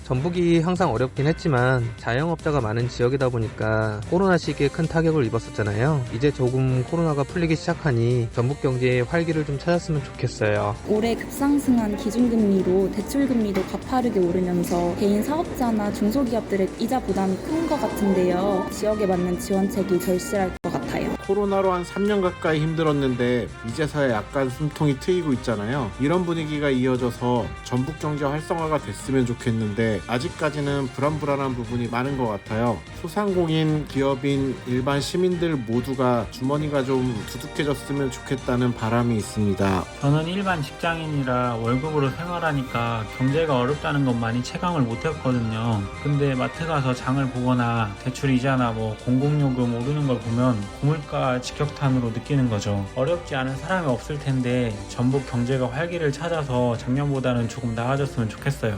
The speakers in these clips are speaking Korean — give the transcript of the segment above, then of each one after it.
전북이 항상 어렵긴 했지만 자영업자가 많은 지역이다 보니까 코로나 시기에 큰 타격을 입었었잖아요. 이제 조금 코로나가 풀리기 시작하니 전북 경제의 활기를 좀 찾았으면 좋겠어요. 올해 급상승한 기준금리로 대출금리도 가파르게 오르면서 개인 사업자나 중소기업들의 이자 부담이 큰 것 같은데요. 지역에 맞는 지원책이 절실할 것 같아요. 코로나로 한 3년 가까이 힘들었는데 이제서야 약간 숨통이 트이고 있잖아요. 이런 분위기가 이어져서 전북 경제 활성화가 됐으면 좋겠는데 아직까지는 불안불안한 부분이 많은 것 같아요. 소상공인, 기업인, 일반 시민들 모두가 주머니가 좀 두둑해졌으면 좋겠다는 바람이 있습니다. 저는 일반 직장인이라 월급으로 생활하니까 경제가 어렵다는 건 많이 체감을 못했거든요. 근데 마트 가서 장을 보거나 대출 이자나 공공요금 오르는 걸 보면 고물가 직격탄으로 느끼는 거죠. 어렵지 않은 사람이 없을 텐데 전북 경제가 활기를 찾아서 작년보다는 조금 나아졌으면 좋겠어요.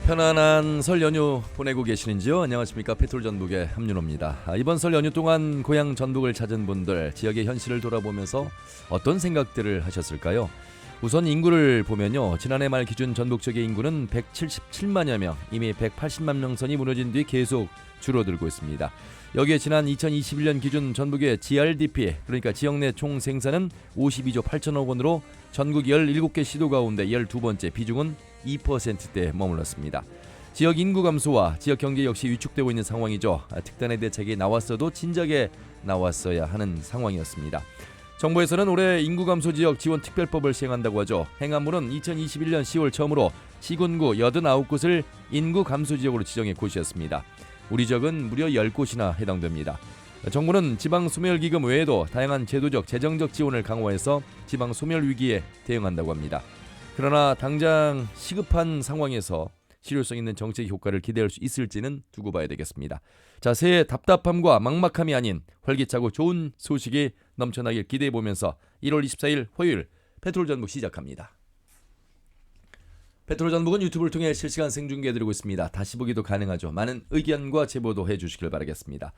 편안한 설 연휴 보내고 계시는지요? 안녕하십니까, 페트롤 전북의 함윤호입니다. 이번 설 연휴 동안 고향 전북을 찾은 분들, 지역의 현실을 돌아보면서 어떤 생각들을 하셨을까요? 우선 인구를 보면요, 지난해 말 기준 전북 지역의 인구는 177만여 명, 이미 180만 명 선이 무너진 뒤 계속 줄어들고 있습니다. 여기에 지난 2021년 기준 전북의 GRDP, 그러니까 지역 내 총 생산은 52조 8천억 원으로 전국 17개 시도 가운데 12번째, 비중은 2%대에 머물렀습니다. 지역 인구 감소와 지역 경제 역시 위축되고 있는 상황이죠. 특단의 대책이 나왔어도 진작에 나왔어야 하는 상황이었습니다. 정부에서는 올해 인구 감소 지역 지원 특별법을 시행한다고 하죠. 행안부는 2021년 10월 처음으로 시군구 89곳을 인구 감소 지역으로 지정해 고시했습니다. 우리 지역은 무려 10곳이나 해당됩니다. 정부는 지방 소멸 기금 외에도 다양한 제도적, 재정적 지원을 강화해서 지방 소멸 위기에 대응한다고 합니다. 그러나 당장 시급한 상황에서 실효성 있는 정책 효과를 기대할 수 있을지는 두고 봐야 되겠습니다. 자, 새해 답답함과 막막함이 아닌 활기차고 좋은 소식이 넘쳐나길 기대해보면서 1월 24일 화요일 페트롤 전북 시작합니다. 페트롤 전북은 유튜브를 통해 실시간 생중계해드리고 있습니다. 다시 보기도 가능하죠. 많은 의견과 제보도 해주시길 바라겠습니다.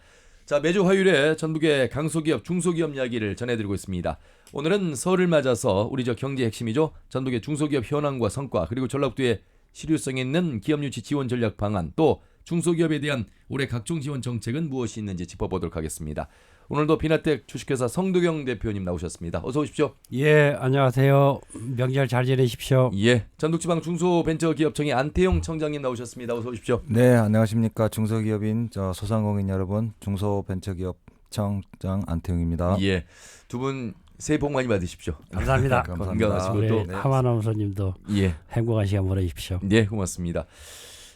자, 매주 화요일에 전북의 강소기업, 중소기업 이야기를 전해드리고 있습니다. 오늘은 설을 맞아서 우리 경제 핵심이죠. 전북의 중소기업 현황과 성과, 그리고 전라북도의 실효성 있는 기업 유치 지원 전략 방안, 또 중소기업에 대한 올해 각종 지원 정책은 무엇이 있는지 짚어보도록 하겠습니다. 오늘도 비나텍 주식회사 성도경 대표님 나오셨습니다. 어서 오십시오. 예, 안녕하세요. 명절 잘 지내십시오. 예, 전북지방 중소벤처기업청의 안태용 청장님 나오셨습니다. 어서 오십시오. 네, 안녕하십니까. 중소기업인 소상공인 여러분, 중소벤처기업청장 안태용입니다. 예, 두 분 새해 복 많이 받으십시오. 감사합니다. 건강하시고 우리 또 하만아나운서님도 예, 행복한 시간 보내십시오. 네, 고맙습니다.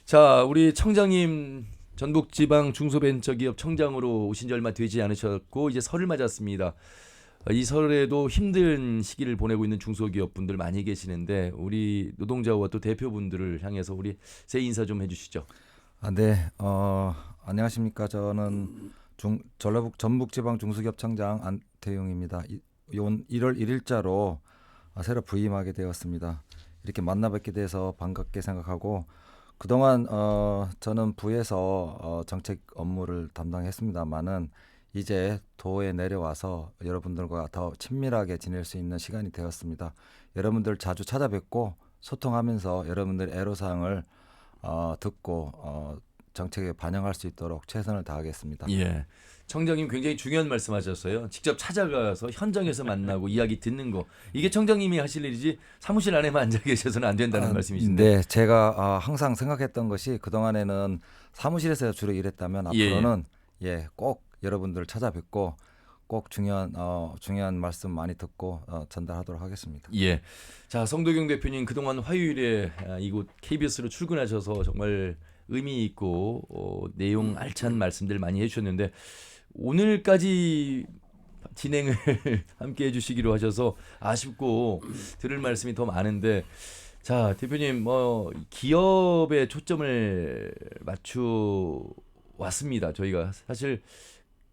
자, 우리 청장님 전북지방 중소벤처기업 청장으로 오신 지 얼마 되지 않으셨고 이제 설을 맞았습니다. 이 설에도 힘든 시기를 보내고 있는 중소기업 분들 많이 계시는데 우리 노동자와 또 대표분들을 향해서 우리 새해 인사 좀 해주시죠. 네, 안녕하십니까. 저는 전북지방 중소기업청장 안태용입니다. 1월 1일자로 새로 부임하게 되었습니다. 이렇게 만나 뵙게 돼서 반갑게 생각하고 그동안 저는 부에서 정책 업무를 담당했습니다만은 이제 도에 내려와서 여러분들과 더 친밀하게 지낼 수 있는 시간이 되었습니다. 여러분들 자주 찾아뵙고 소통하면서 여러분들의 애로사항을 듣고 정책에 반영할 수 있도록 최선을 다하겠습니다. 예, 청장님 굉장히 중요한 말씀하셨어요. 직접 찾아가서 현장에서 만나고 이야기 듣는 거, 이게 청장님이 하실 일이지 사무실 안에만 앉아 계셔서는 안 된다는 말씀이신데. 네, 제가 항상 생각했던 것이 그동안에는 사무실에서 주로 일했다면 앞으로는 꼭 여러분들 찾아뵙고 꼭 중요한 말씀 많이 듣고 전달하도록 하겠습니다. 예, 자, 성도경 대표님 그동안 화요일에 이곳 KBS로 출근하셔서 정말 의미 있고 내용 알찬 말씀들 많이 해주셨는데 오늘까지 진행을 함께 해주시기로 하셔서 아쉽고 들을 말씀이 더 많은데, 자, 대표님 기업에 초점을 맞추 왔습니다. 저희가 사실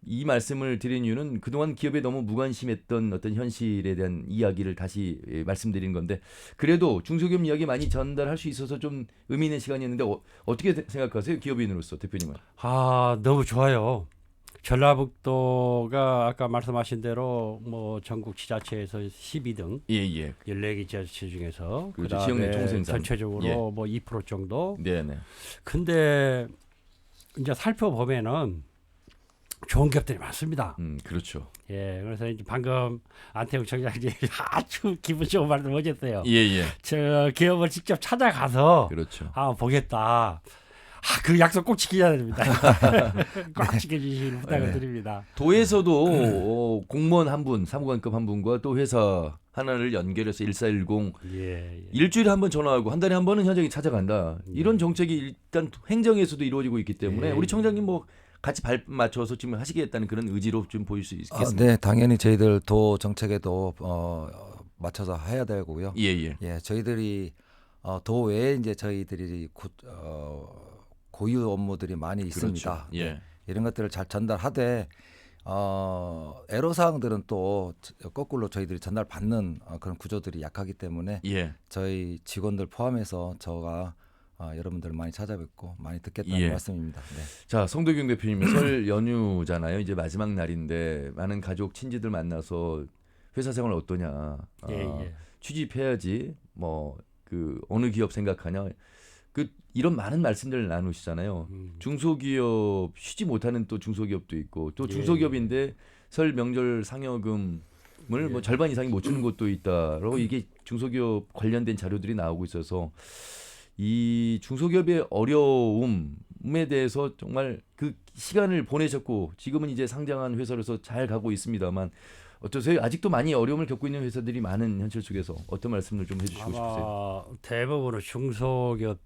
이 말씀을 드린 이유는 그동안 기업에 너무 무관심했던 어떤 현실에 대한 이야기를 다시 말씀드린 건데, 그래도 중소기업 이야기 많이 전달할 수 있어서 좀 의미 있는 시간이었는데 어떻게 생각하세요? 기업인으로서 대표님은. 너무 좋아요. 전라북도가 아까 말씀하신 대로 뭐 전국 지자체에서 12등, 예, 예. 14개 지자체 중에서 그렇죠. 그다음에 지역내 총생산. 전체적으로 예. 뭐 2% 정도. 네, 네. 근데 이제 살펴보면은 좋은 기업들이 많습니다. 그렇죠. 예, 그래서 이제 방금 안태욱 청장님 아주 기분 좋은 말씀 하셨어요. 예, 예. 저 기업을 직접 찾아가서 그렇죠. 한번 보겠다. 그 약속 꼭 지켜야 됩니다. 꼭 지켜주시길 부탁을 네. 드립니다. 도에서도 공무원 한 분, 사무관급 한 분과 또 회사 하나를 연결해서 1410 예. 일주일에 한 번 전화하고 한 달에 한 번은 현장에 찾아간다. 이런 정책이 일단 행정에서도 이루어지고 있기 때문에 예. 우리 청장님 뭐 같이 발 맞춰서 지금 하시겠다는 그런 의지로 좀 보일 수 있겠습니다. 네, 당연히 저희들 도 정책에도 맞춰서 해야 되고요. 예, 예. 예, 저희들이 도 외에 이제 저희들이 고유 업무들이 많이 있습니다. 그렇죠. 예. 이런 것들을 잘 전달하되 애로사항들은 또 거꾸로 저희들이 전달받는 그런 구조들이 약하기 때문에 예. 저희 직원들 포함해서 저가 여러분들 많이 찾아뵙고 많이 듣겠다는 예. 말씀입니다. 네. 자, 송도경 대표님 설 연휴잖아요. 이제 마지막 날인데 많은 가족 친지들 만나서 회사 생활 어떠냐. 예. 취직해야지. 뭐 그 어느 기업 생각하냐. 이런 많은 말씀들을 나누시잖아요. 중소기업 쉬지 못하는 또 중소기업도 있고 또 예. 중소기업인데 설 명절 상여금을 뭐 절반 이상이 못 주는 곳도 있다로 이게 중소기업 관련된 자료들이 나오고 있어서 이 중소기업의 어려움에 대해서 정말 그 시간을 보내셨고 지금은 이제 상장한 회사로서 잘 가고 있습니다만 어떠세요? 아직도 많이 어려움을 겪고 있는 회사들이 많은 현실 속에서 어떤 말씀을 좀 해주시고 싶으세요? 아마 대부분의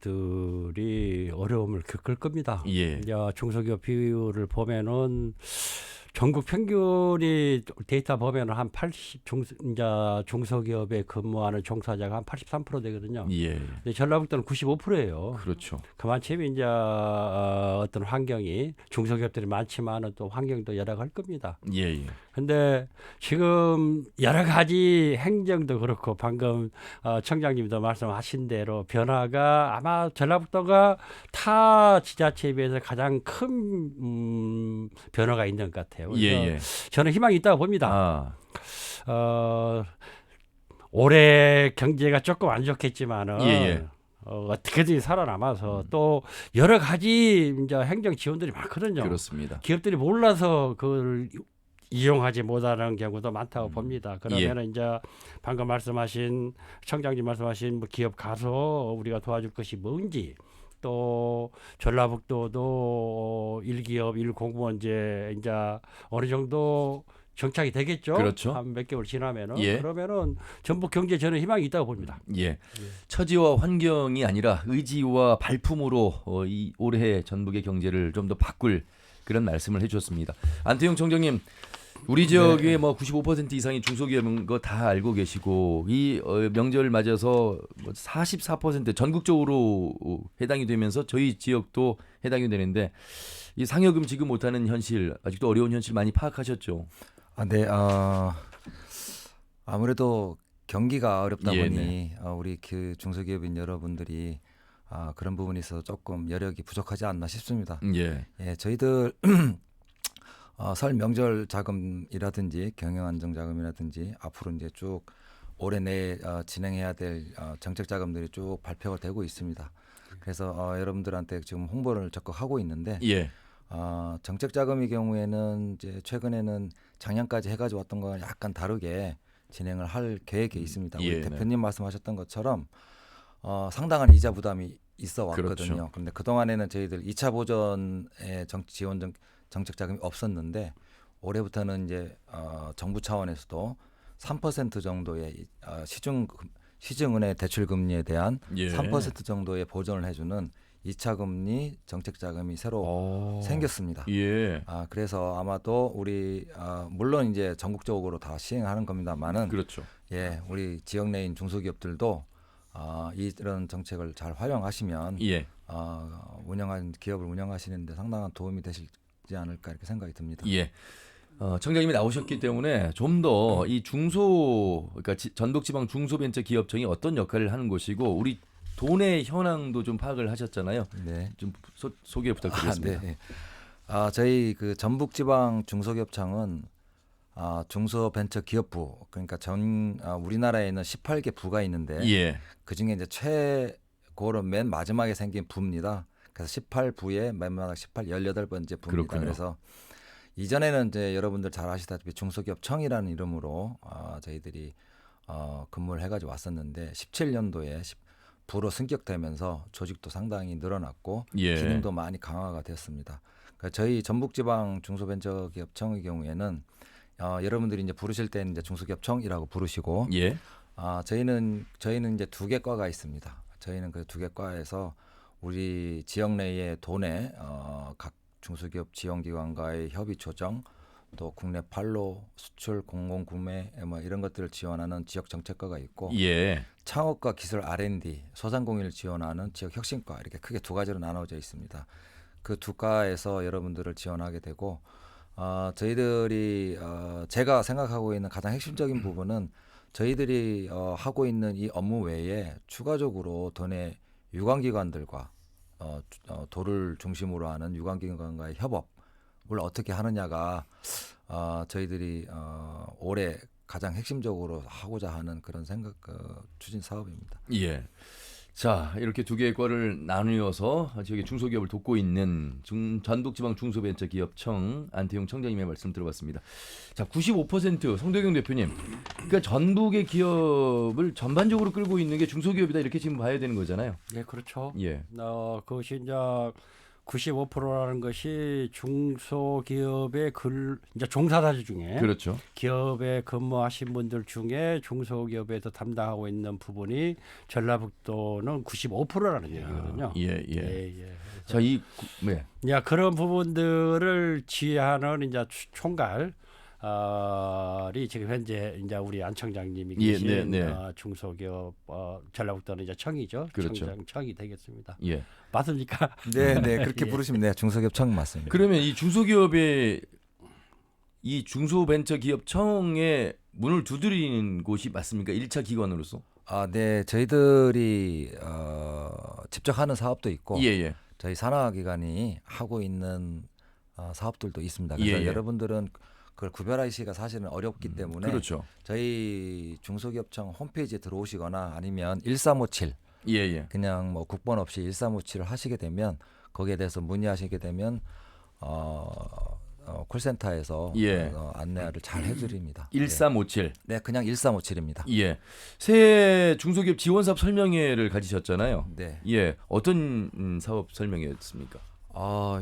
중소기업들이 어려움을 겪을 겁니다. 예. 이제 중소기업 비율을 보면은 전국 평균이 데이터 보면은 한 80 중소기업에 근무하는 종사자가 한 83% 되거든요. 예. 근데 전라북도는 95%예요. 그렇죠. 그만큼 이제 어떤 환경이 중소기업들이 많지만은 또 환경도 열악할 겁니다. 예. 예. 근데 지금 여러 가지 행정도 그렇고 방금 청장님도 말씀하신 대로 변화가 아마 전라북도가 타 지자체에 비해서 가장 큰 변화가 있는 것 같아요. 그래서 예. 저는 희망이 있다고 봅니다. 아. 올해 경제가 조금 안 좋겠지만은 예. 어떻게든 살아남아서 또 여러 가지 이제 행정 지원들이 많거든요. 그렇습니다. 기업들이 몰라서 그걸 이용하지 못하는 경우도 많다고 봅니다. 그러면 이제 방금 말씀하신 청장님 말씀하신 뭐 기업 가서 우리가 도와줄 것이 뭔지 또 전라북도도 1기업 1공무원제 이제 어느 정도 정착이 되겠죠. 그렇죠. 한 몇 개월 지나면은 예. 그러면은 전북 경제 저는 희망이 있다고 봅니다. 예. 처지와 환경이 아니라 의지와 발품으로 이 올해 전북의 경제를 좀 더 바꿀 그런 말씀을 해주셨습니다. 안태용 청장님, 우리 지역의 뭐 95% 이상이 중소기업인 거 다 알고 계시고 이 명절 맞아서 44% 전국적으로 해당이 되면서 저희 지역도 해당이 되는데 이 상여금 지급 못하는 현실 아직도 어려운 현실 많이 파악하셨죠? 네. 아무래도 경기가 어렵다 예, 보니 우리 그 중소기업인 여러분들이 그런 부분에 있어서 조금 여력이 부족하지 않나 싶습니다. 예. 예, 저희들 설 명절 자금이라든지 경영 안정 자금이라든지 앞으로 이제 쭉 올해 내에 진행해야 될 정책 자금들이 쭉 발표가 되고 있습니다. 그래서 여러분들한테 지금 홍보를 적극 하고 있는데 예. 정책 자금의 경우에는 이제 최근에는 작년까지 해가지고 왔던 거와 약간 다르게 진행을 할 계획이 있습니다. 우리 예, 대표님 말씀하셨던 것처럼 상당한 이자 부담이 있어 왔거든요. 그렇죠. 그런데 그 동안에는 저희들 2차 보전의 지원 정책 자금이 없었는데 올해부터는 이제 정부 차원에서도 3% 정도의 시중은행 대출 금리에 대한 예. 3% 정도의 보전을 해주는 2차 금리 정책 자금이 새로 생겼습니다. 예. 그래서 아마도 우리 물론 이제 전국적으로 다 시행하는 겁니다만은 그렇죠. 예, 우리 지역 내인 중소기업들도 이런 정책을 잘 활용하시면 예. 기업을 운영하시는데 상당한 도움이 되시지 않을까 이렇게 생각이 듭니다. 예. 청장님이 나오셨기 때문에 좀 더 이 그러니까 전북지방 중소벤처기업청이 어떤 역할을 하는 곳이고 우리 도내 현황도 좀 파악을 하셨잖아요. 네. 좀 소개 부탁드리겠습니다. 네. 저희 그 전북지방 중소기업청은 중소벤처기업부, 그러니까 우리나라에 있는 18개 부가 있는데 예. 그 중에 이제 최고로 맨 마지막에 생긴 부입니다. 그래서 18부의 맨 마지막 18번째 부입니다. 그렇군요. 그래서 이전에는 이제 여러분들 잘 아시다시피 중소기업청이라는 이름으로 저희들이 근무를 해가지고 왔었는데 17년도에 부로 승격되면서 조직도 상당히 늘어났고 예. 기능도 많이 강화가 됐습니다. 그러니까 저희 전북지방 중소벤처기업청의 경우에는 여러분들이 이제 부르실 때는 이제 중소기업청이라고 부르시고 예. 저희는 이제 2개 과가 있습니다. 저희는 그 2개 과에서 우리 지역 내의 도내 각 중소기업 지원기관과의 협의 조정, 또 국내 판로, 수출, 공공구매 뭐 이런 것들을 지원하는 지역 정책과가 있고 예. 창업과 기술 R&D, 소상공인을 지원하는 지역 혁신과 이렇게 크게 2가지로 나눠져 있습니다. 그 2과에서 여러분들을 지원하게 되고 저희들이 제가 생각하고 있는 가장 핵심적인 부분은 저희들이 하고 있는 이 업무 외에 추가적으로 도내 유관기관들과 도를 중심으로 하는 유관기관과의 협업을 어떻게 하느냐가 저희들이 올해 가장 핵심적으로 하고자 하는 그런 추진 사업입니다. 예. 자, 이렇게 2개의 과를 나누어서 지역의 중소기업을 돕고 있는 전북지방 중소벤처기업청 안태용 청장님의 말씀 들어봤습니다. 자, 95% 성대경 대표님, 그러니까 전북의 기업을 전반적으로 끌고 있는 게 중소기업이다 이렇게 지금 봐야 되는 거잖아요. 예, 그렇죠. 예. 그것이 이제 95%라는 것이 중소기업의 이제 종사자들 중에 그렇죠. 기업에 근무하신 분들 중에 중소기업에서 담당하고 있는 부분이 전라북도는 95%라는 얘기거든요. 예. 예. 자, 네. 그런 부분들을 지휘하는 이제 총괄 이 지금 현재 이제 우리 안 청장님이 계신 중소기업 전라북도는 이제 청이죠. 그렇죠. 청이 되겠습니다. 예. 맞습니까? 네, 그렇게 부르시면 네, 중소기업청 맞습니다. 그러면 이 중소기업의 이 중소벤처기업청의 문을 두드리는 곳이 맞습니까? 1차 기관으로서? 네, 저희들이 직접 하는 사업도 있고 예. 저희 산하기관이 하고 있는 사업들도 있습니다. 그래서 여러분들은 그걸 구별하기가 사실은 어렵기 때문에 그렇죠. 저희 중소기업청 홈페이지에 들어오시거나 아니면 1357 그냥 뭐 국번 없이 1357을 하시게 되면 거기에 대해서 문의하시게 되면 콜센터에서 안내를 잘 해드립니다. 1357. 네, 그냥 1357입니다. 예. 새해 중소기업 지원사업 설명회를 가지셨잖아요. 네. 예. 어떤 사업 설명회였습니까?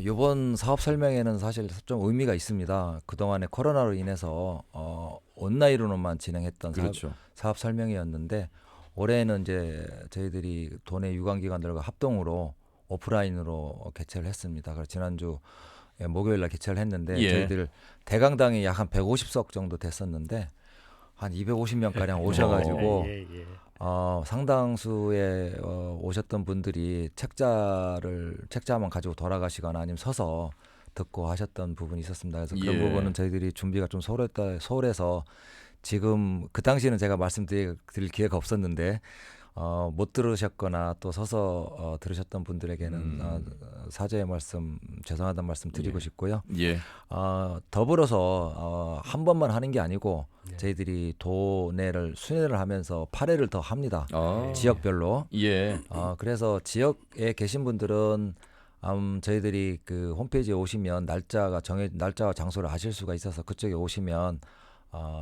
이번 사업 설명회는 사실 좀 의미가 있습니다. 그동안에 코로나로 인해서 온라인으로만 진행했던 그렇죠. 사업 설명회였는데 올해는 이제 저희들이 도내 유관기관들과 합동으로 오프라인으로 개최를 했습니다. 그래서 지난주 목요일 날 개최를 했는데 저희들 대강당이 약 한 150석 정도 됐었는데 한 250명 가량 오셔가지고 상당수의 오셨던 분들이 책자만 가지고 돌아가시거나 아니면 서서 듣고 하셨던 부분이 있었습니다. 그래서 그런 부분은 저희들이 준비가 좀 소홀해서 지금 그 당시에는 제가 말씀드릴 기회가 없었는데 못 들으셨거나 또 서서 들으셨던 분들에게는 사죄의 말씀, 죄송하다는 말씀 드리고 싶고요. 더불어서 한 번만 하는 게 아니고 저희들이 도내를 순회를 하면서 8회를 더 합니다. 지역별로. 그래서 지역에 계신 분들은 저희들이 그 홈페이지에 오시면 날짜와 장소를 아실 수가 있어서 그쪽에 오시면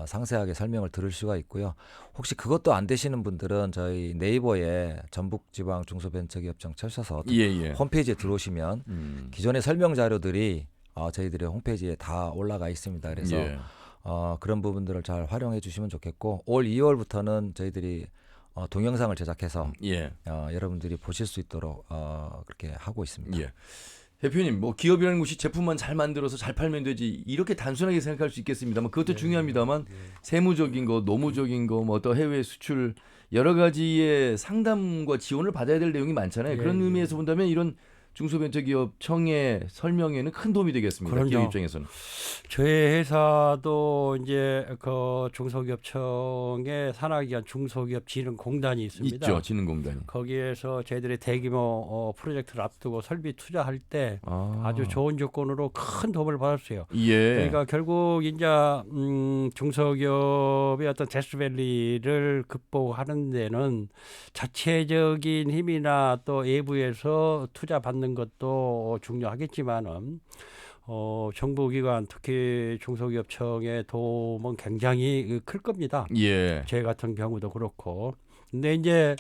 상세하게 설명을 들을 수가 있고요. 혹시 그것도 안 되시는 분들은 저희 네이버에 전북지방 중소벤처기업청 쳐셔서 홈페이지에 들어오시면 기존의 설명 자료들이 저희들의 홈페이지에 다 올라가 있습니다. 그래서 그런 부분들을 잘 활용해 주시면 좋겠고 올 2월부터는 저희들이 동영상을 제작해서 여러분들이 보실 수 있도록 그렇게 하고 있습니다. 대표님, 뭐 기업이라는 곳이 제품만 잘 만들어서 잘 팔면 되지 이렇게 단순하게 생각할 수 있겠습니다만 그것도 중요합니다만 세무적인 거, 노무적인 거, 뭐 또 해외 수출 여러 가지의 상담과 지원을 받아야 될 내용이 많잖아요. 그런 의미에서 본다면 이런 중소벤처기업청의 설명에는 큰 도움이 되겠습니다. 그럼요. 기업 입장에서는. 저희 회사도 이제 그 중소기업청에 산하기관 중소기업진흥공단이 있습니다. 있죠. 진흥공단이. 거기에서 저희들이 대규모 프로젝트를 앞두고 설비 투자할 때 아주 좋은 조건으로 큰 도움을 받았어요. 예. 그러니까 결국 이제 중소기업의 어떤 데스밸리를 극복하는 데는 자체적인 힘이나 또 외부에서 투자 받는 것도 중요하겠지만은 정부기관 특히 중소기업청의 도움은 굉장히 클 겁니다. 예. 제 같은 경우도 그렇고. 근데 이제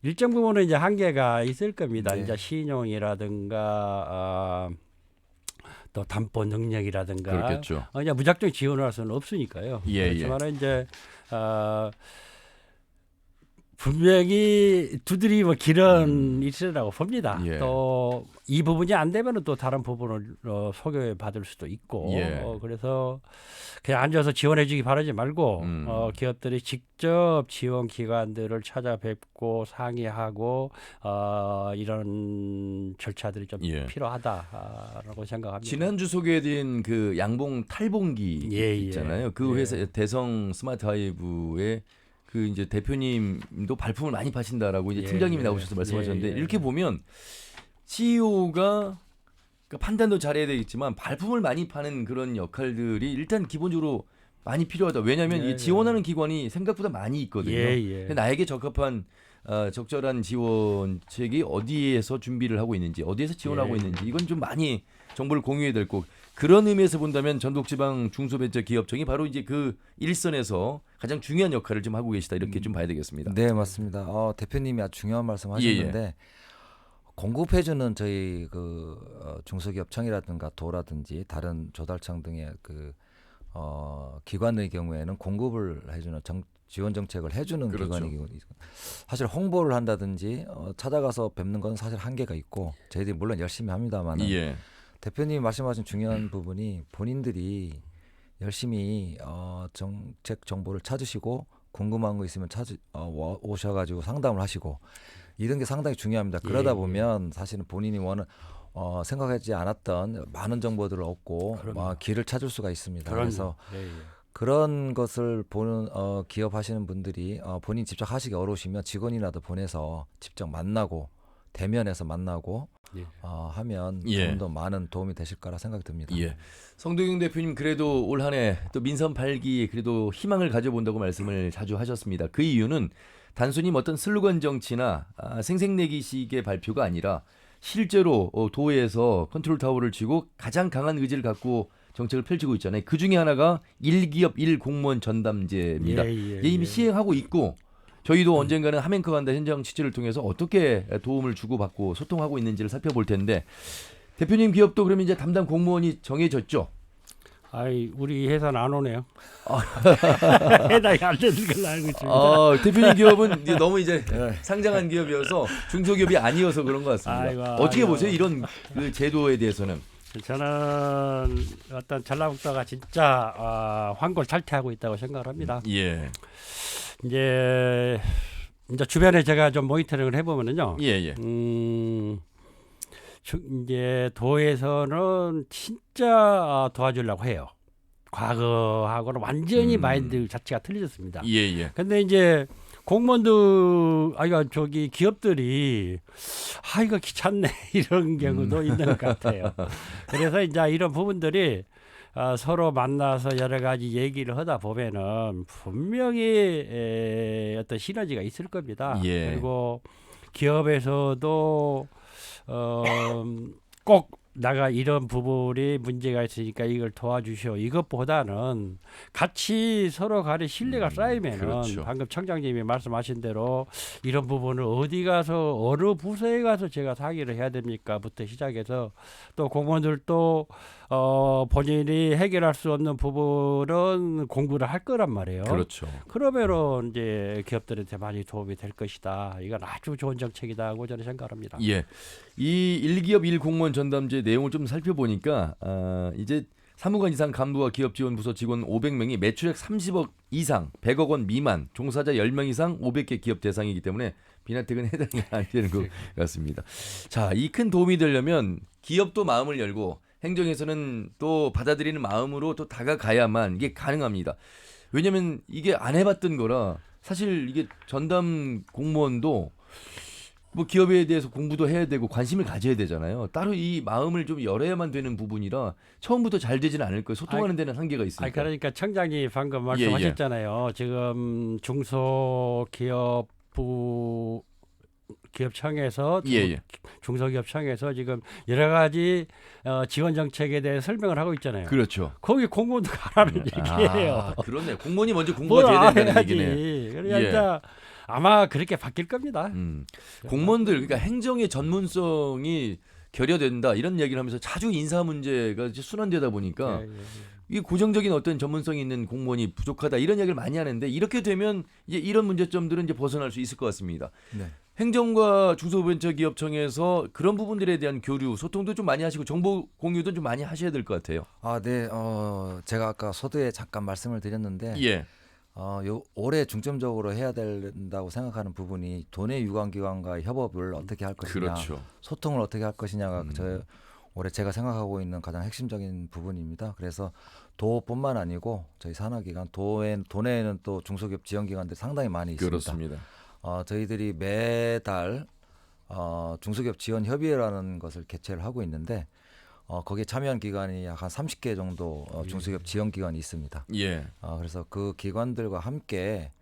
일정 부분은 이제 한계가 있을 겁니다. 네. 이제 신용이라든가 또 담보 능력이라든가 그렇겠죠. 그냥 무작정 지원을 할 수는 없으니까요. 예, 그렇지만 이제 분명히 두드리면 길은 있으라고 봅니다. 예. 또 이 부분이 안 되면 또 다른 부분을 소개받을 수도 있고 예. 그래서 그냥 앉아서 지원해주기 바라지 말고 기업들이 직접 지원 기관들을 찾아뵙고 상의하고 이런 절차들이 좀 예. 필요하다라고 생각합니다. 지난주 소개해드린 그 양봉 탈봉기 예, 있잖아요. 예. 그 예. 회사 대성 스마트 하이브의 그 이제 대표님도 발품을 많이 파신다라고 이제 예, 팀장님이 예. 나오셔서 말씀하셨는데 예, 예. 이렇게 보면 CEO가 판단도 잘해야 되겠지만 발품을 많이 파는 그런 역할들이 일단 기본적으로 많이 필요하다. 왜냐하면 예, 이 지원하는 기관이 생각보다 많이 있거든요. 예, 예. 근데 나에게 적합한 적절한 지원책이 어디에서 준비를 하고 있는지, 어디에서 지원하고 예. 있는지 이건 좀 많이 정보를 공유해야 될 거고 그런 의미에서 본다면 전국지방 중소벤처기업청이 바로 이제 그 일선에서 가장 중요한 역할을 좀 하고 계시다 이렇게 좀 봐야 되겠습니다. 네, 맞습니다. 대표님이 아주 중요한 말씀하셨는데 공급해주는 저희 중소기업청이라든가 도라든지 다른 조달청 등의 기관의 경우에는 공급을 해주는 지원 정책을 해주는 그렇죠. 기관이고 사실 홍보를 한다든지 찾아가서 뵙는 건 사실 한계가 있고 저희들이 물론 열심히 합니다만 예. 대표님이 말씀하신 중요한 부분이 본인들이 열심히 정책 정보를 찾으시고 궁금한 거 있으면 오셔가지고 상담을 하시고 이런 게 상당히 중요합니다. 그러다 예. 보면 사실은 본인이 생각하지 않았던 많은 정보들을 얻고 길을 찾을 수가 있습니다. 그래서 예, 예. 그런 것을 보는 기업 하시는 분들이 본인 직접 하시기 어려우시면 직원이라도 보내서 직접 만나고 대면에서 만나고 예. 하면 예. 좀 더 많은 도움이 되실 거라 생각이 듭니다. 예. 성동영 대표님 그래도 올 한 해 또 민선 8기 그래도 희망을 가져본다고 말씀을 자주 하셨습니다. 그 이유는 단순히 어떤 슬로건 정치나 생색내기식의 발표가 아니라 실제로 도에서 컨트롤 타워를 쥐고 가장 강한 의지를 갖고 정책을 펼치고 있잖아요. 그 중에 하나가 1기업 1공무원 전담제입니다. 이미 시행하고 있고 저희도 언젠가는 하멘커 간다 현장 취재를 통해서 어떻게 도움을 주고받고 소통하고 있는지를 살펴볼 텐데 대표님 기업도 그러면 이제 담당 공무원이 정해졌죠? 우리 회사는 안 오네요. 해당이 안 되는 걸로 알고 있습니다. 대표님 기업은 이제 너무 이제 상장한 기업이어서 중소기업이 아니어서 그런 것 같습니다. 아이고, 어떻게 아이고. 보세요? 이런 그 제도에 대해서는? 저는 어떤 전라북도가 진짜 환골탈퇴하고 있다고 생각을 합니다. 예. 이제 주변에 제가 좀 모니터링을 해보면은요. 예. 이제 도에서는 진짜 도와주려고 해요. 과거하고는 완전히 마인드 자체가 틀려졌습니다. 예. 근데 이제 공무원들, 기업들이, 이거 귀찮네, 이런 경우도 있는 것 같아요. 그래서 이제 이런 부분들이 서로 만나서 여러 가지 얘기를 하다 보면은 분명히 어떤 시너지가 있을 겁니다. 예. 그리고 기업에서도 꼭 나가 이런 부분이 문제가 있으니까 이걸 도와주시오. 이것보다는 같이 서로 간에 신뢰가 쌓이면은 그렇죠. 방금 청장님이 말씀하신 대로 이런 부분을 어디 가서 어느 부서에 가서 제가 상의를 해야 됩니까?부터 시작해서 또 공무원들도 본인이 해결할 수 없는 부분은 공부를 할 거란 말이에요. 그렇죠. 그러면은 이제 기업들한테 많이 도움이 될 것이다. 이건 아주 좋은 정책이다고 저는 생각합니다. 예. 이 1기업 1공무원 전담제 내용을 좀 살펴보니까 이제 사무관 이상 간부와 기업지원부서 직원 500명이 매출액 30억 이상, 100억 원 미만, 종사자 10명 이상 500개 기업 대상이기 때문에 비나텍은 해당이 안 되는 것 같습니다. 자, 이 큰 도움이 되려면 기업도 마음을 열고 행정에서는 또 받아들이는 마음으로 또 다가가야만 이게 가능합니다. 왜냐면 이게 안 해봤던 거라 사실 이게 전담 공무원도 뭐 기업에 대해서 공부도 해야 되고 관심을 가져야 되잖아요. 따로 이 마음을 좀 열어야만 되는 부분이라 처음부터 잘 되지는 않을 거예요. 소통하는 데는 한계가 있으니까. 그러니까 청장이 방금 말씀하셨잖아요. 지금 중소기업부 기업청에서 중소기업청에서 지금 여러 가지 지원 정책에 대해 설명을 하고 있잖아요. 그렇죠. 거기 공무원도 가라는 얘기예요. 그렇네. 공무원이 먼저 공부가 돼야 된다는 얘기네. 그러니까 아마 그렇게 바뀔 겁니다. 공무원들 그러니까 행정의 전문성이 결여된다 이런 얘기를 하면서 자주 인사 문제가 이제 순환되다 보니까 이 고정적인 어떤 전문성이 있는 공무원이 부족하다 이런 얘기를 많이 하는데 이렇게 되면 이제 이런 문제점들은 이제 벗어날 수 있을 것 같습니다. 네. 행정과 중소벤처기업청에서 그런 부분들에 대한 교류, 소통도 좀 많이 하시고 정보 공유도 좀 많이 하셔야 될 것 같아요. 네. 제가 아까 서두에 잠깐 말씀을 드렸는데 예. 올해 중점적으로 해야 된다고 생각하는 부분이 도내 유관기관과의 협업을 어떻게 할 것이냐, 그렇죠. 소통을 어떻게 할 것이냐가 올해 제가 생각하고 있는 가장 핵심적인 부분입니다. 그래서 도뿐만 아니고 저희 산하기관, 도내에는 또 중소기업 지원기관들이 상당히 많이 있습니다. 그렇습니다. 저희들이 매달 중소기업 지원협의회라는 것을 개최를 하고 있는데 거기에 참여한 기관이 약 한 30개 정도 중소기업 지원기관이 있습니다. 예. 그래서 그 기관들과 함께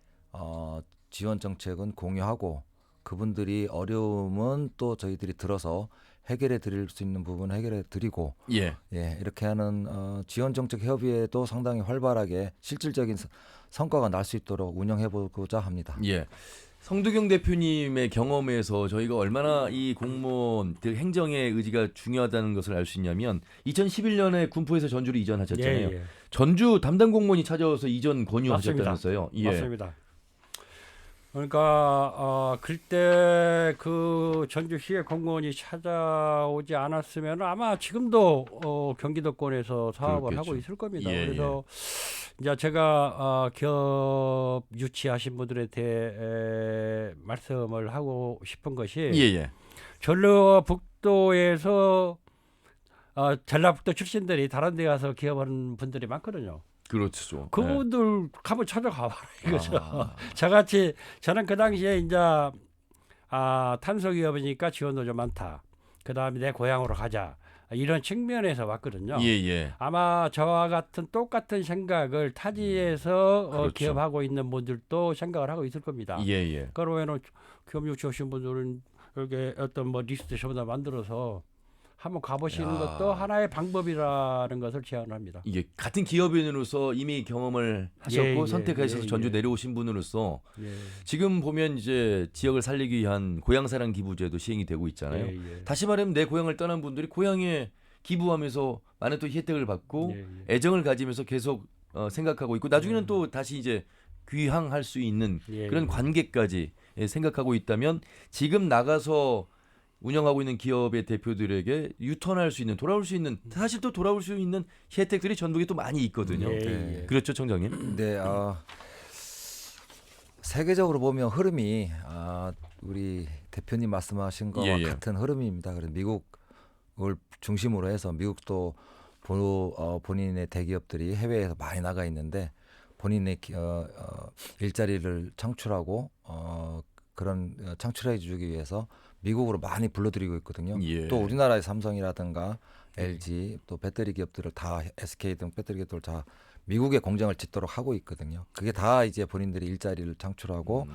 지원 정책은 공유하고 그분들이 어려움은 또 저희들이 들어서 해결해 드릴 수 있는 부분은 해결해 드리고 이렇게 하는 지원 정책 협의회도 상당히 활발하게 실질적인 성과가 날 수 있도록 운영해 보고자 합니다. 예. 성두경 대표님의 경험에서 저희가 얼마나 이 공무원 행정의 의지가 중요하다는 것을 알 수 있냐면 2011년에 군포에서 전주로 이전하셨잖아요. 전주 담당 공무원이 찾아와서 이전 권유하셨다면서요. 맞습니다. 그러니까 그때 그 전주시의 공무원이 찾아오지 않았으면 아마 지금도 경기도권에서 사업을 그렇겠죠. 하고 있을 겁니다. 그래서 이제 제가 기업 유치하신 분들한테 말씀을 하고 싶은 것이 전라북도에서 전라북도 출신들이 다른 데 가서 기업하는 분들이 많거든요. 그렇죠. 그분들 한번 찾아가 봐라 이거죠. 저같이 저는 그 당시에 이제 탄소기업이니까 지원도 좀 많다. 그다음에 내 고향으로 가자. 이런 측면에서 왔거든요. 아마 저와 같은 똑같은 생각을 타지에서 그렇죠. 기업하고 있는 분들도 생각을 하고 있을 겁니다. 그러면은 기업 유치하신 분들은 여기 어떤 뭐 리스트 전부 다 만들어서 한번 가보시는 것도 하나의 방법이라는 것을 제안합니다. 이게 같은 기업인으로서 이미 경험을 하셨고 선택하셔서 전주 내려오신 분으로서 지금 보면 이제 지역을 살리기 위한 고향사랑 기부제도 시행이 되고 있잖아요. 다시 말하면 내 고향을 떠난 분들이 고향에 기부하면서 많은 또 혜택을 받고 애정을 가지면서 계속 생각하고 있고 나중에는 또 다시 이제 귀향할 수 있는 그런 관계까지 생각하고 있다면 지금 나가서 운영하고 있는 기업의 대표들에게 유턴할 수 있는 돌아올 수 있는 사실 또 돌아올 수 있는 혜택들이 전북에 또 많이 있거든요. 그렇죠, 청장님? 네, 세계적으로 보면 흐름이 우리 대표님 말씀하신 것과 같은 흐름입니다. 그래서 미국을 중심으로 해서 미국도 본인의 대기업들이 해외에서 많이 나가 있는데 본인의 일자리를 창출하고 그런 창출해 주기 위해서 미국으로 많이 불러들이고 있거든요. 또 우리나라의 삼성이라든가 LG 또 배터리 기업들을 다 SK 등 배터리 기업들을 다 미국의 공장을 짓도록 하고 있거든요. 그게 다 이제 본인들이 일자리를 창출하고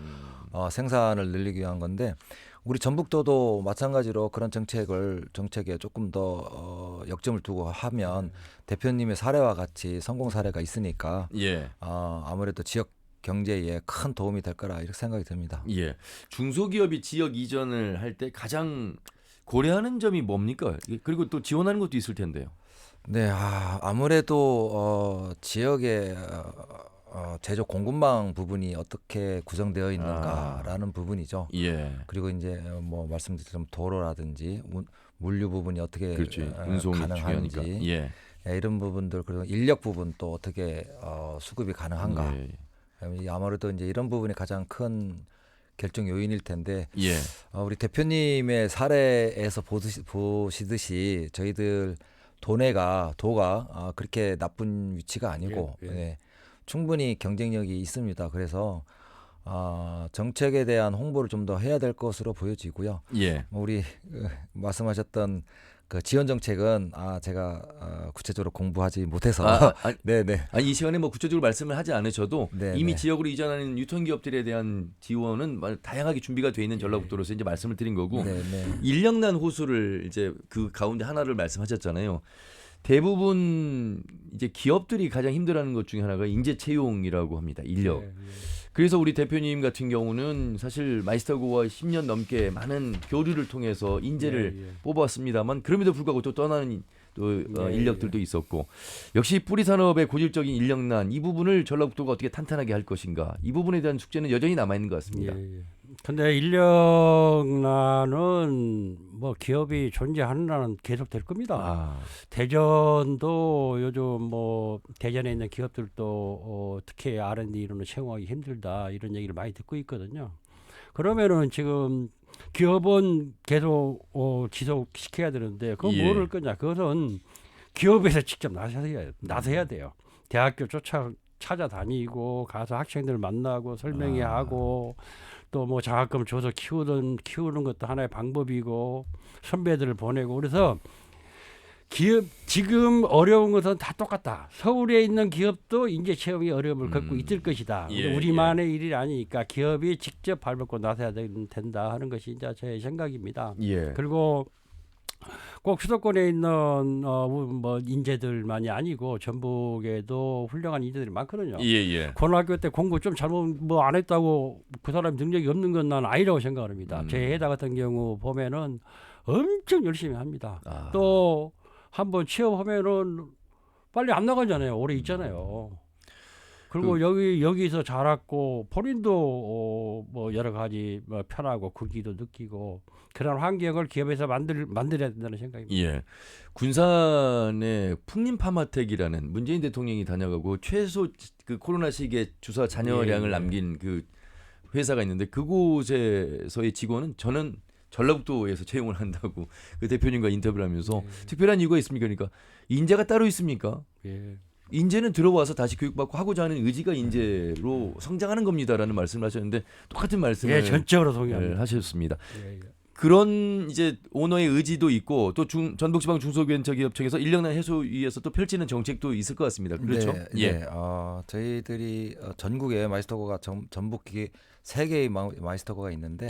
생산을 늘리기 위한 건데 우리 전북도도 마찬가지로 그런 정책에 조금 더 역점을 두고 하면 대표님의 사례와 같이 성공 사례가 있으니까 아무래도 지역 경제에 큰 도움이 될 거라 이렇게 생각이 듭니다. 중소기업이 지역 이전을 할 때 가장 고려하는 점이 뭡니까? 그리고 또 지원하는 것도 있을 텐데요. 네, 아무래도 지역의 제조 공급망 부분이 어떻게 구성되어 있는가라는 부분이죠. 그리고 이제 뭐 말씀드린 도로라든지 물류 부분이 어떻게 운송이 가능한지. 이런 부분들 그리고 인력 부분 또 어떻게 수급이 가능한가. 예. 아무래도 이제 이런 부분이 가장 큰 결정 요인일 텐데 예. 우리 대표님의 사례에서 보시듯이 저희들 도가 그렇게 나쁜 위치가 아니고 예. 네, 충분히 경쟁력이 있습니다. 그래서 정책에 대한 홍보를 좀 더 해야 될 것으로 보여지고요. 예. 우리 말씀하셨던 그 지원 정책은 제가 구체적으로 공부하지 못해서 네네. 아니 이 시간에 뭐 구체적으로 말씀을 하지 않으셔도 네, 이미 네. 지역으로 이전하는 유통기업들에 대한 지원은 다양하게 준비가 돼 있는 전라북도로서 이제 말씀을 드린 거고 네네. 인력난 호수를 이제 그 가운데 하나를 말씀하셨잖아요. 대부분 이제 기업들이 가장 힘들어하는 것 중에 하나가 인재 채용이라고 합니다. 인력. 그래서 우리 대표님 같은 경우는 사실 마이스터고와 10년 넘게 많은 교류를 통해서 인재를 뽑아왔습니다만 그럼에도 불구하고 또 떠나는 인력들도 있었고 역시 뿌리 산업의 고질적인 인력난 이 부분을 전라북도가 어떻게 탄탄하게 할 것인가 이 부분에 대한 숙제는 여전히 남아 있는 것 같습니다. 근데 인력난은 뭐 기업이 존재하는 한은 계속 될 겁니다. 대전도 요즘 뭐 대전에 있는 기업들도 특히 R&D로는 채용하기 힘들다 이런 얘기를 많이 듣고 있거든요. 그러면은 지금 기업은 계속 지속시켜야 되는데 그건 뭐를 거냐? 그것은 기업에서 직접 나서야 돼요. 대학교 찾아다니고 가서 학생들 만나고 설명회하고 또 뭐 장학금 줘서 키우는 것도 하나의 방법이고 선배들을 보내고 그래서 기업 지금 어려운 것은 다 똑같다. 서울에 있는 기업도 인재 채용이 어려움을 겪고 있을 것이다. 우리만의 일이 아니니까 기업이 직접 발벗고 나서야 된다 하는 것이 이제 제 생각입니다. 그리고 꼭 수도권에 있는 뭐 인재들만이 아니고 전북에도 훌륭한 인재들이 많거든요. 고등학교 때 공부 좀 잘못 뭐 안 했다고 그 사람 능력이 없는 건 난 아니라고 생각합니다. 제 애다 같은 경우 보면은 엄청 열심히 합니다. 또 한번 취업하면은 빨리 안 나가잖아요. 오래 있잖아요. 그리고 여기서 자랐고 본인도 뭐 여러 가지 뭐 편하고 굴기도 느끼고 그런 환경을 기업에서 만들어야 된다는 생각입니다. 군산의 풍림파마텍이라는 문재인 대통령이 다녀가고 최소 그 코로나 시기에 주사 잔여량을 남긴 그 회사가 있는데 그곳에서의 직원은 저는 전라북도에서 채용을 한다고 그 대표님과 인터뷰를 하면서 특별한 이유가 있습니까? 그러니까 인재가 따로 있습니까? 인재는 들어와서 다시 교육받고 하고자 하는 의지가 인재로 성장하는 겁니다라는 말씀을 하셨는데 똑같은 말씀을 전적으로 동의합니다. 하셨습니다. 그런 이제 오너의 의지도 있고 또 전북지방 중소벤처기업청에서 인력난 해소 위해서 또 펼치는 정책도 있을 것 같습니다. 그렇죠? 저희들이 전국에 마이스터고가 전북기계 3개의 마이스터고가 있는데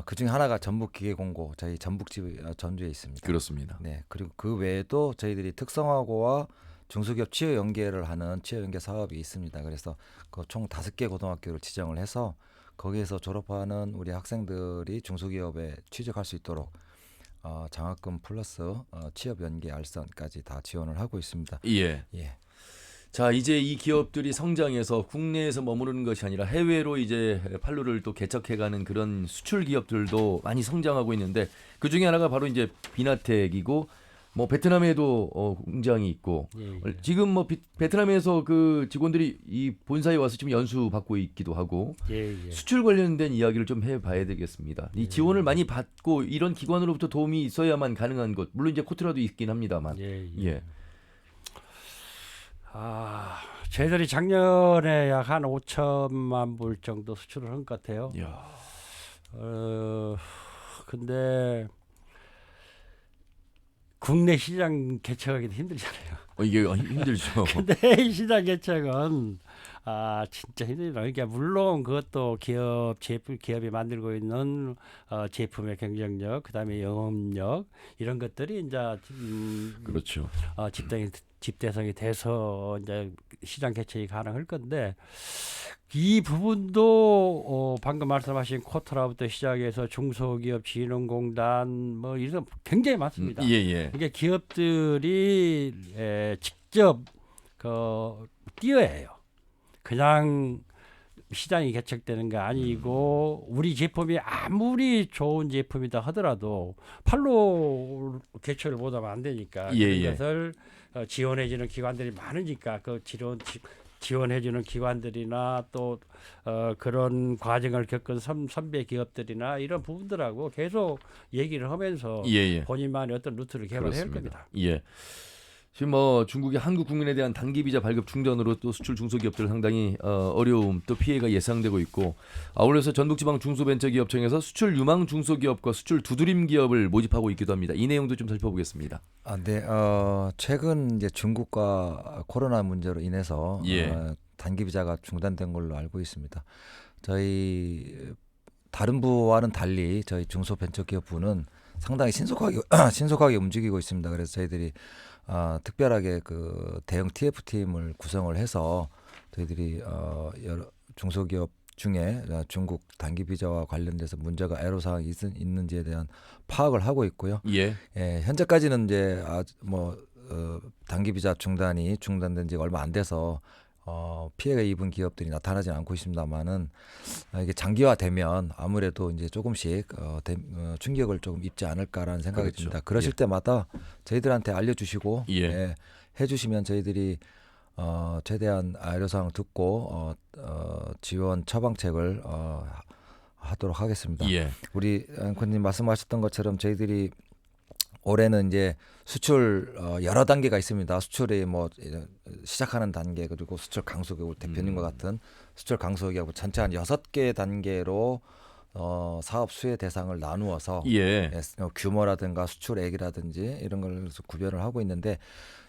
그 중에 하나가 전북기계공고 저희 전주에 있습니다. 그렇습니다. 네, 그리고 그 외에도 저희들이 특성화고와 중소기업 취업 연계를 하는 취업 연계 사업이 있습니다. 그래서 그 총 5개 고등학교를 지정을 해서 거기에서 졸업하는 우리 학생들이 중소기업에 취직할 수 있도록 장학금 플러스 취업 연계 알선까지 다 지원을 하고 있습니다. 자, 이제 이 기업들이 성장해서 국내에서 머무르는 것이 아니라 해외로 이제 판로를 또 개척해가는 그런 수출 기업들도 많이 성장하고 있는데 그 중에 하나가 바로 이제 비나텍이고 뭐 베트남에도 공장이 있고 지금 뭐 베트남에서 그 직원들이 이 본사에 와서 지금 연수 받고 있기도 하고 수출 관련된 이야기를 좀 해봐야 되겠습니다. 이 지원을 많이 받고 이런 기관으로부터 도움이 있어야만 가능한 것 물론 이제 코트라도 있긴 합니다만 저희들이 작년에 약 한 5천만 불 정도 수출을 한 것 같아요. 근데 국내 시장 개척하기도 힘들잖아요. 이게 힘들죠. 근데 시장 개척은 진짜 힘들어요. 그러니까 물론 그것도 기업이 만들고 있는 제품의 경쟁력, 그다음에 영업력 이런 것들이 이제 그렇죠. 집대성이 돼서 이제 시장 개척이 가능할 건데 이 부분도 방금 말씀하신 코트라부터 시작해서 중소기업 진흥공단 뭐 이런 굉장히 많습니다. 이게 기업들이 직접 뛰어야 해요. 그냥 시장이 개척되는 게 아니고 우리 제품이 아무리 좋은 제품이다 하더라도 팔로 개척을 못하면 안 되니까 이것을 지원해주는 기관들이 많으니까 그 지원해주는 기관들이나 또 그런 과정을 겪은 선배 기업들이나 이런 부분들하고 계속 얘기를 하면서 예. 본인만의 어떤 루트를 개발해야 할 그렇습니다. 겁니다. 예. 지금 뭐 중국이 한국 국민에 대한 단기 비자 발급 중단으로 또 수출 중소기업들 상당히 어려움 또 피해가 예상되고 있고, 아울러서 전북지방 중소벤처기업청에서 수출 유망 중소기업과 수출 두드림 기업을 모집하고 있기도 합니다. 이 내용도 좀 살펴보겠습니다. 네. 최근 이제 중국과 코로나 문제로 인해서 예. 단기 비자가 중단된 걸로 알고 있습니다. 저희 다른 부와는 달리 저희 중소벤처기업부는 상당히 신속하게 움직이고 있습니다. 그래서 저희들이 특별하게 그 대형 TF팀을 구성을 해서 저희들이 여러 중소기업 중에 중국 단기 비자와 관련돼서 문제가 애로사항이 있는지에 대한 파악을 하고 있고요. 예. 현재까지는 이제 단기 비자 중단된 지가 얼마 안 돼서 피해가 입은 기업들이 나타나지는 않고 있습니다만은 이게 장기화되면 아무래도 이제 조금씩 충격을 조금 입지 않을까라는 생각이 그렇죠. 듭니다. 그러실 때마다 저희들한테 알려주시고 해주시면 저희들이 최대한 애로사항 듣고 지원 처방책을 하도록 하겠습니다. 예. 우리 앵커님 말씀하셨던 것처럼 저희들이 올해는 이제 수출 여러 단계가 있습니다. 수출이 뭐 시작하는 단계, 그리고 수출 강소기업 대표님과 같은 수출 강소기업 전체 한 6개 단계로 사업 수혜 대상을 나누어서 규모라든가 수출액이라든지 이런 걸 구별을 하고 있는데,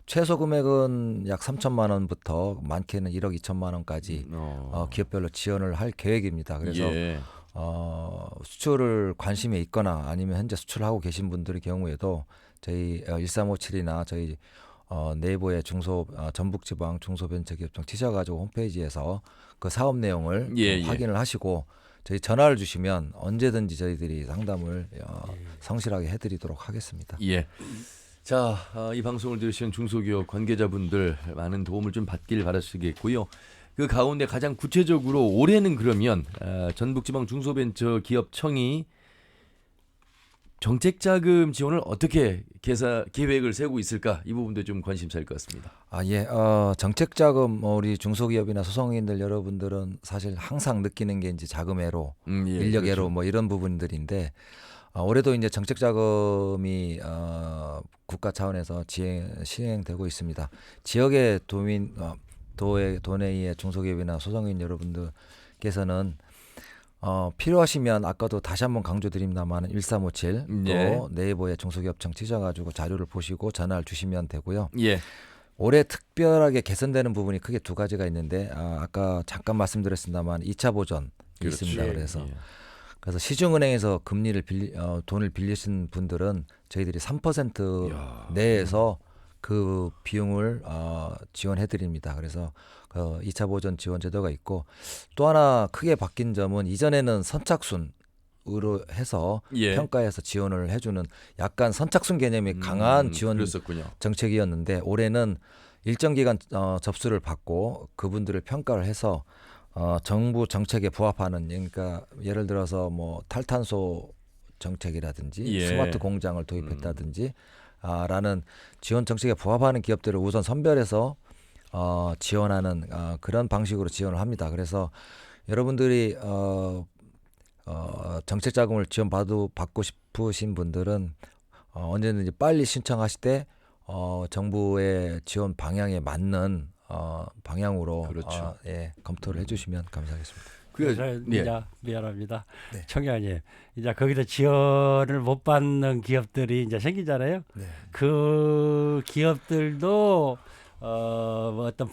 최소 금액은 약 3천만 원부터 많게는 1억 2천만 원까지 기업별로 지원을 할 계획입니다. 그래서 수출을 관심이 있거나 아니면 현재 수출하고 계신 분들의 경우에도 저희 1357이나 저희 네이버의 전북지방 중소벤처기업청 치셔가지고 홈페이지에서 그 사업 내용을 확인을 하시고 저희 전화를 주시면 언제든지 저희들이 상담을 성실하게 해드리도록 하겠습니다. 예. 자, 이 방송을 들으시는 중소기업 관계자분들 많은 도움을 좀 받길 바라시겠고요. 그 가운데 가장 구체적으로 올해는 그러면 전북지방 중소벤처기업청이 정책자금 지원을 어떻게 계획을 세우고 있을까, 이 부분도 좀 관심사일 것 같습니다. 정책자금 우리 중소기업이나 소상인들 여러분들은 사실 항상 느끼는 게 이제 자금애로, 인력애로 그렇죠. 뭐 이런 부분들인데 올해도 이제 정책자금이 국가 차원에서 시행되고 있습니다. 지역의 도내의 중소기업이나 소상인 여러분들께서는 필요하시면 아까도 다시 한번 강조드립니다만 1357 또 네이버의 중소기업청 치셔가지고 자료를 보시고 전화를 주시면 되고요. 올해 특별하게 개선되는 부분이 크게 두 가지가 있는데 아까 잠깐 말씀드렸습니다만 2차 보전이 있습니다. 그래서 시중은행에서 돈을 빌리신 분들은 저희들이 3% 내에서 그 비용을 지원해 드립니다. 그래서 그 2차 보전 지원 제도가 있고, 또 하나 크게 바뀐 점은 이전에는 선착순으로 해서 평가해서 지원을 해주는 약간 선착순 개념이 강한 지원 정책이었는데, 올해는 일정 기간 접수를 받고 그분들을 평가를 해서 정부 정책에 부합하는, 그러니까 예를 들어서 뭐 탈탄소 정책이라든지 스마트 공장을 도입했다든지 라는 지원 정책에 부합하는 기업들을 우선 선별해서 지원하는 그런 방식으로 지원을 합니다. 그래서 여러분들이 정책 자금을 받고 싶으신 분들은 언제든지 빨리 신청하실 때 정부의 지원 방향에 맞는 방향으로 검토를 해주시면 감사하겠습니다. 미안합니다. 네. 청장님, 이제 거기서 지원을 못 받는 기업들이 이제 생기잖아요. 그 기업들도 뭐 어떤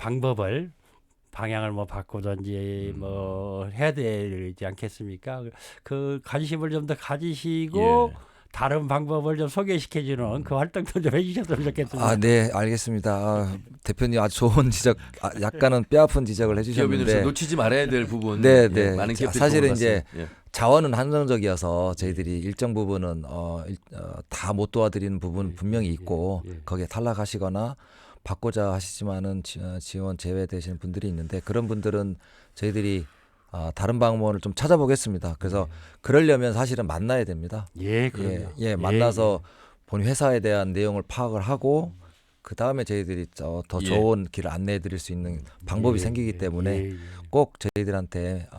방향을 뭐 바꾸든지 뭐 해야 되지 않겠습니까? 그 관심을 좀 더 가지시고 다른 방법을 좀 소개시켜주는 그 활동도 좀 해주셨으면 좋겠습니다. 네, 알겠습니다. 대표님 아주 좋은 지적, 약간은 뼈아픈 지적을 해주셨는데 놓치지 말아야 될 부분. 많은 기업들이 사실은 이제 자원은 한정적이어서 저희들이 일정 부분은 다 못 도와드리는 부분 분명히 있고 거기에 탈락하시거나 받고자 하시지만은 지원 제외되시는 분들이 있는데, 그런 분들은 저희들이 다른 방법을 좀 찾아보겠습니다. 그래서 그러려면 사실은 만나야 됩니다. 그럼요. 만나서 본 회사에 대한 내용을 파악을 하고 그 다음에 저희들이 더 예. 좋은 길을 안내해 드릴 수 있는 방법이 생기기 때문에 꼭 저희들한테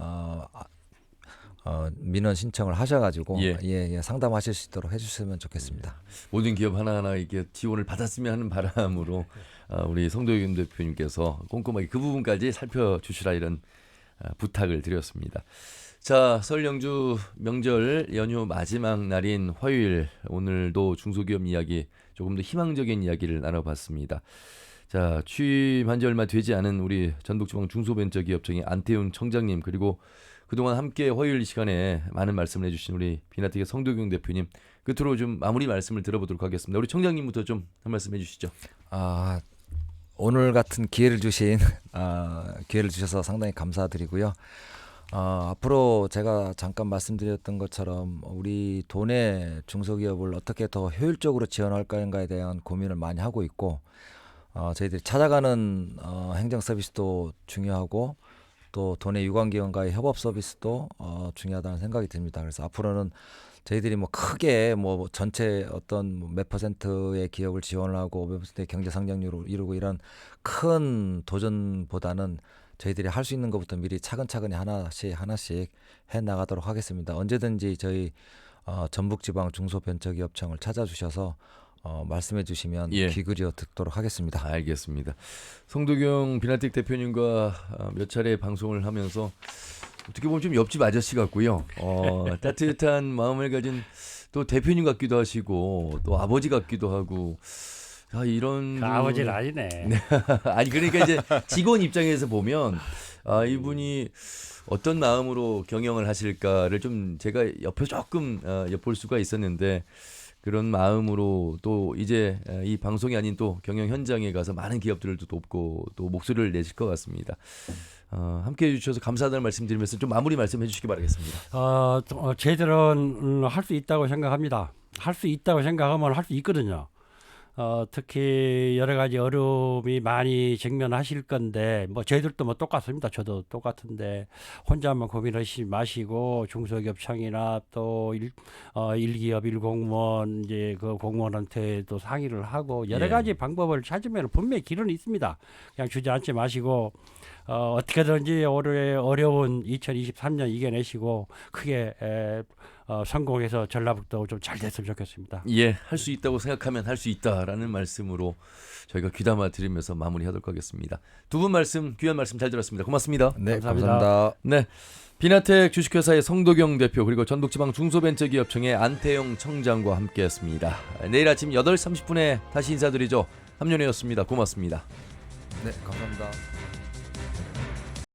민원 신청을 하셔가지고 예. 상담하실 수 있도록 해주시면 좋겠습니다. 모든 기업 하나하나 이렇게 지원을 받았으면 하는 바람으로 우리 성도균 대표님께서 꼼꼼하게 그 부분까지 살펴주시라 이런 부탁을 드렸습니다. 자, 설 연휴 명절 연휴 마지막 날인 화요일, 오늘도 중소기업 이야기, 조금 더 희망적인 이야기를 나눠봤습니다. 자, 취임한 지 얼마 되지 않은 우리 전북지방 중소벤처기업청의 안태훈 청장님, 그리고 그동안 함께 화요일 이 시간에 많은 말씀을 해주신 우리 비나텍의 성도균 대표님, 끝으로 좀 마무리 말씀을 들어보도록 하겠습니다. 우리 청장님부터 좀 한 말씀 해주시죠. 오늘 같은 기회를 주셔서 상당히 감사드리고요. 앞으로 제가 잠깐 말씀드렸던 것처럼 우리 도내 중소기업을 어떻게 더 효율적으로 지원할까에 대한 고민을 많이 하고 있고, 저희들이 찾아가는 행정 서비스도 중요하고 또 도내 유관기관과의 협업 서비스도 중요하다는 생각이 듭니다. 그래서 앞으로는 저희들이 크게 전체 어떤 몇 퍼센트의 기업을 지원을 하고 몇 퍼센트의 경제 성장률을 이루고 이런 큰 도전보다는 저희들이 할 수 있는 것부터 미리 차근차근히 하나씩 해 나가도록 하겠습니다. 언제든지 저희 전북지방 중소벤처기업청을 찾아주셔서 말씀해 주시면 귀 기울여 듣도록 하겠습니다. 알겠습니다. 성도경 비나텍 대표님과 몇 차례 방송을 하면서 어떻게 보면 좀 옆집 아저씨 같고요. 따뜻한 마음을 가진 또 대표님 같기도 하시고 또 아버지 같기도 하고, 이런 아버지는 아니네. 아니 그러니까 이제 직원 입장에서 보면 이분이 어떤 마음으로 경영을 하실까를 좀 제가 옆에 조금 엿볼 수가 있었는데, 그런 마음으로 또 이제 이 방송이 아닌 또 경영 현장에 가서 많은 기업들을 또 돕고 또 목소리를 내실 것 같습니다. 함께 해주셔서 감사하다는 말씀드리면서 좀 마무리 말씀해 주시기 바라겠습니다. 저희들은 할 수 있다고 생각합니다. 할 수 있다고 생각하면 할 수 있거든요. 특히 여러 가지 어려움이 많이 직면하실 건데 저희들도 똑같습니다. 저도 똑같은데 혼자만 고민하시지 마시고 중소기업청이나 또 일기업 일공무원 이제 그 공무원한테도 상의를 하고 여러 가지 방법을 찾으면 분명히 길은 있습니다. 그냥 주저앉지 마시고 어떻게든지 올해 어려운 2023년 이겨내시고 크게 성공해서 전라북도 좀 잘 됐으면 좋겠습니다. 할 수 있다고 생각하면 할 수 있다라는 말씀으로 저희가 귀담아 드리면서 마무리하도록 하겠습니다. 두 분 말씀, 귀한 말씀 잘 들었습니다. 고맙습니다. 네, 감사합니다. 네, 비나텍 주식회사의 성도경 대표, 그리고 전북지방 중소벤처기업청의 안태영 청장과 함께했습니다. 내일 아침 8시 30분에 다시 인사드리죠. 함윤혜였습니다. 고맙습니다. 네, 감사합니다.